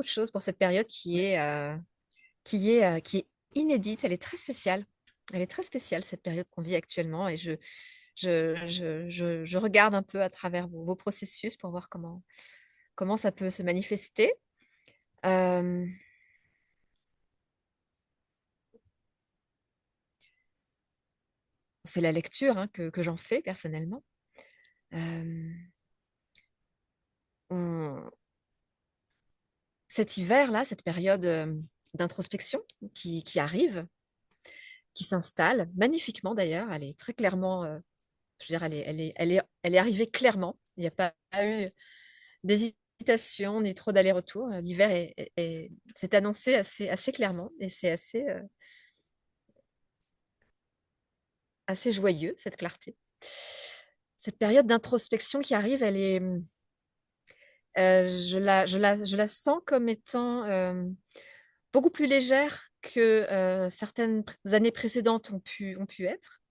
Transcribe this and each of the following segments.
beaucoup de choses pour cette période qui est inédite. Elle est très spéciale. Elle est très spéciale, cette période qu'on vit actuellement. Et je regarde un peu à travers vos processus pour voir comment ça peut se manifester. Euh, c'est la lecture hein, que j'en fais personnellement. Euh, on- Cet hiver-là, cette période d'introspection qui arrive, qui s'installe magnifiquement d'ailleurs, elle est très clairement, je veux dire, elle est arrivée clairement. Il n'y a pas eu d'hésitation ni trop d'aller-retour. L'hiver s'est annoncé assez clairement et c'est assez joyeux, cette clarté. Cette période d'introspection qui arrive, je la sens comme étant beaucoup plus légère que certaines années précédentes ont pu être,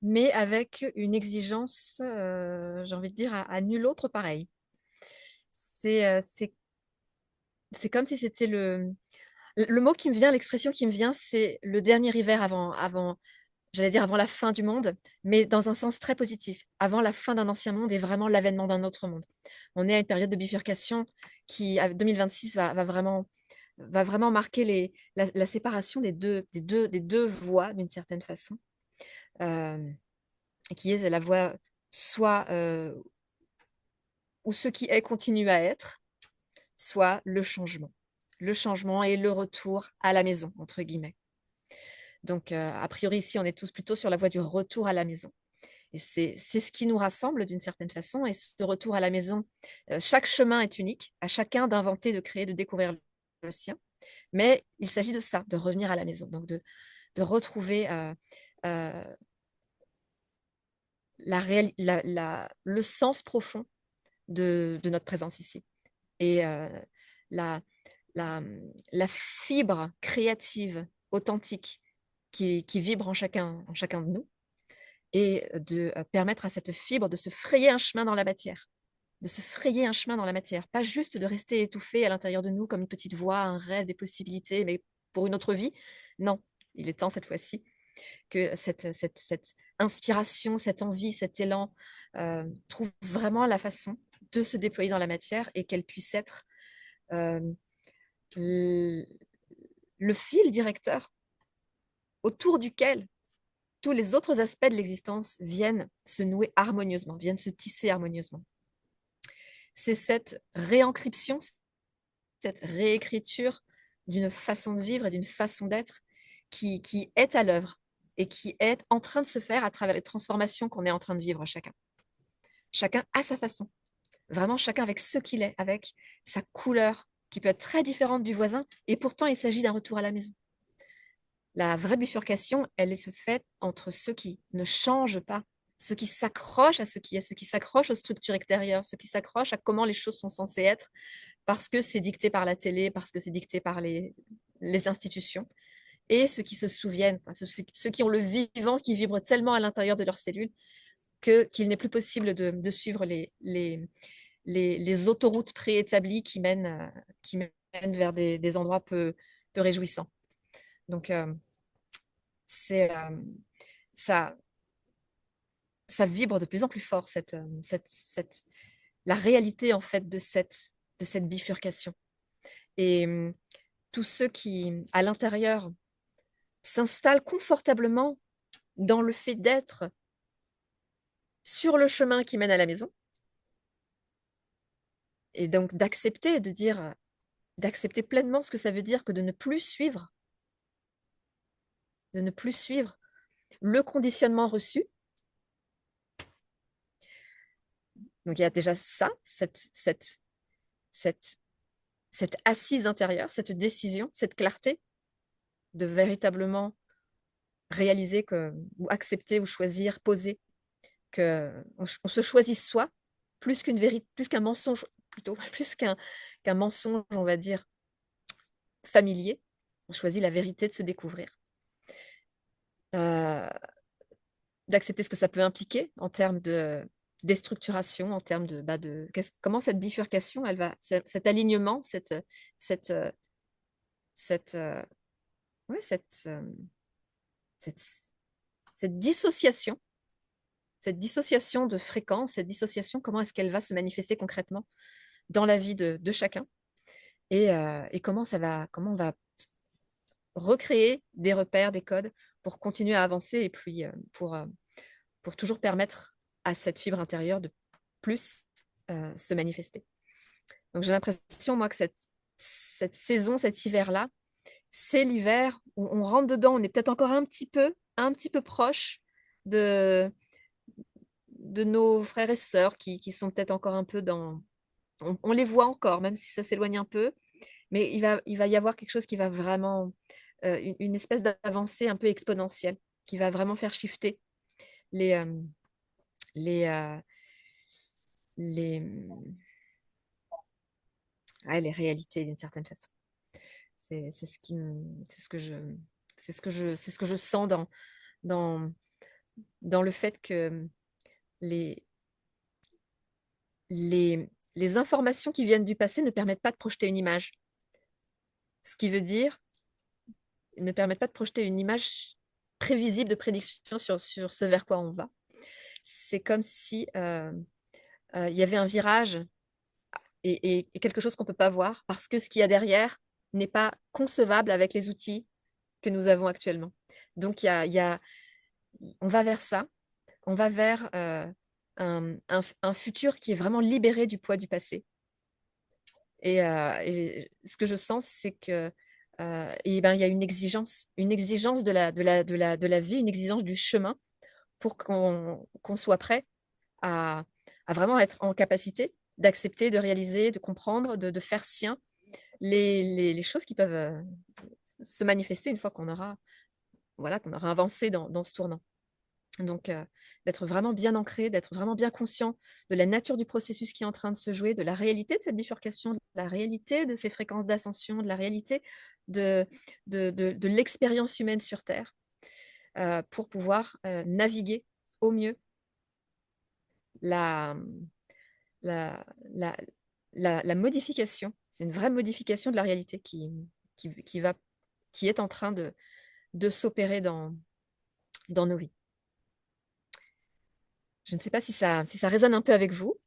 mais avec une exigence, j'ai envie de dire, à nul autre pareil. C'est euh, c'est, c'est comme si c'était le mot qui me vient, l'expression qui me vient, c'est le dernier hiver j'allais dire avant la fin du monde, mais dans un sens très positif, avant la fin d'un ancien monde et vraiment l'avènement d'un autre monde. On est à une période de bifurcation qui, à 2026, va vraiment marquer la séparation des deux voies d'une certaine façon, euh, qui est la voie soit où ce qui est continue à être, soit le changement. Le changement et le retour à la maison, entre guillemets. Donc, a priori, ici, on est tous plutôt sur la voie du retour à la maison. Et c'est ce qui nous rassemble d'une certaine façon. Et ce retour à la maison, chaque chemin est unique, à chacun d'inventer, de créer, de découvrir le sien. Mais il s'agit de ça, de revenir à la maison, donc de retrouver euh, le sens profond de notre présence ici. Et la, la, la fibre créative, authentique, qui vibre en chacun de nous, et de permettre à cette fibre de se frayer un chemin dans la matière. De se frayer un chemin dans la matière. Pas juste de rester étouffé à l'intérieur de nous comme une petite voix, un rêve, des possibilités, mais pour une autre vie. Non, il est temps cette fois-ci que cette inspiration, cette envie, cet élan trouve vraiment la façon de se déployer dans la matière et qu'elle puisse être euh, le fil directeur autour duquel tous les autres aspects de l'existence viennent se nouer harmonieusement, viennent se tisser harmonieusement. C'est cette réencryption, cette réécriture d'une façon de vivre et d'une façon d'être qui est à l'œuvre et qui est en train de se faire à travers les transformations qu'on est en train de vivre chacun. Chacun à sa façon. Vraiment chacun avec ce qu'il est, avec sa couleur qui peut être très différente du voisin et pourtant il s'agit d'un retour à la maison. La vraie bifurcation, elle se fait entre ceux qui ne changent pas, ceux qui s'accrochent à ce qui est, ceux qui s'accrochent aux structures extérieures, ceux qui s'accrochent à comment les choses sont censées être, parce que c'est dicté par la télé, parce que c'est dicté par les institutions, et ceux qui se souviennent, ceux qui ont le vivant qui vibre tellement à l'intérieur de leurs cellules qu'il n'est plus possible de suivre les autoroutes préétablies qui mènent vers des endroits peu réjouissants. Donc, c'est ça, ça vibre de plus en plus fort la réalité en fait de cette bifurcation. Et tous ceux qui, à l'intérieur, s'installent confortablement dans le fait d'être sur le chemin qui mène à la maison, et donc d'accepter pleinement ce que ça veut dire que de ne plus suivre le conditionnement reçu. Donc il y a déjà ça, cette, cette assise intérieure, cette décision, cette clarté de véritablement réaliser ou accepter ou choisir, poser qu'on se choisit soi plus qu'une vérité, plus qu'un mensonge, plutôt, plus qu'un mensonge, on va dire, familier. On choisit la vérité de se découvrir. Euh, D'accepter ce que ça peut impliquer en termes déstructuration en termes comment cette bifurcation, cet alignement, cette, euh, cette, euh, ouais, cette, cette dissociation, cette dissociation de fréquence, cette dissociation, comment est-ce qu'elle va se manifester concrètement dans la vie de chacun et comment on va recréer des repères, des codes pour continuer à avancer et puis pour toujours permettre à cette fibre intérieure de plus se manifester. Donc j'ai l'impression, moi, que cette saison, cet hiver-là, c'est l'hiver où on rentre dedans, on est peut-être encore un petit peu proche de, de nos frères et sœurs qui sont peut-être encore un peu dans... On les voit encore, même si ça s'éloigne un peu, mais il va y avoir quelque chose qui va vraiment... une espèce d'avancée un peu exponentielle qui va vraiment faire shifter les, les, euh, les, ouais, les réalités d'une certaine façon. C'est ce qui me, c'est ce que je, c'est ce que je sens dans, dans le fait que les, les informations qui viennent du passé ne permettent pas de projeter une image. Ce qui veut dire, ne permettent pas de projeter une image prévisible de prédiction sur ce vers quoi on va. C'est comme si il y avait un virage et quelque chose qu'on ne peut pas voir parce que ce qu'il y a derrière n'est pas concevable avec les outils que nous avons actuellement. Donc, on va vers ça, on va vers un futur qui est vraiment libéré du poids du passé. Et ce que je sens, c'est que et ben, il y a une exigence de la vie, une exigence du chemin pour qu'on soit prêt à vraiment être en capacité d'accepter, de réaliser, de comprendre, de faire sien les choses qui peuvent se manifester une fois qu'on aura, voilà, qu'on aura avancé dans ce tournant. Donc, d'être vraiment bien ancré, d'être vraiment bien conscient de la nature du processus qui est en train de se jouer, de la réalité de cette bifurcation, de la réalité de ces fréquences d'ascension, de la réalité de, de l'expérience humaine sur Terre, pour pouvoir naviguer au mieux la, la, la, la modification. C'est une vraie modification de la réalité qui va, qui est en train de s'opérer dans nos vies. Je ne sais pas si ça résonne un peu avec vous.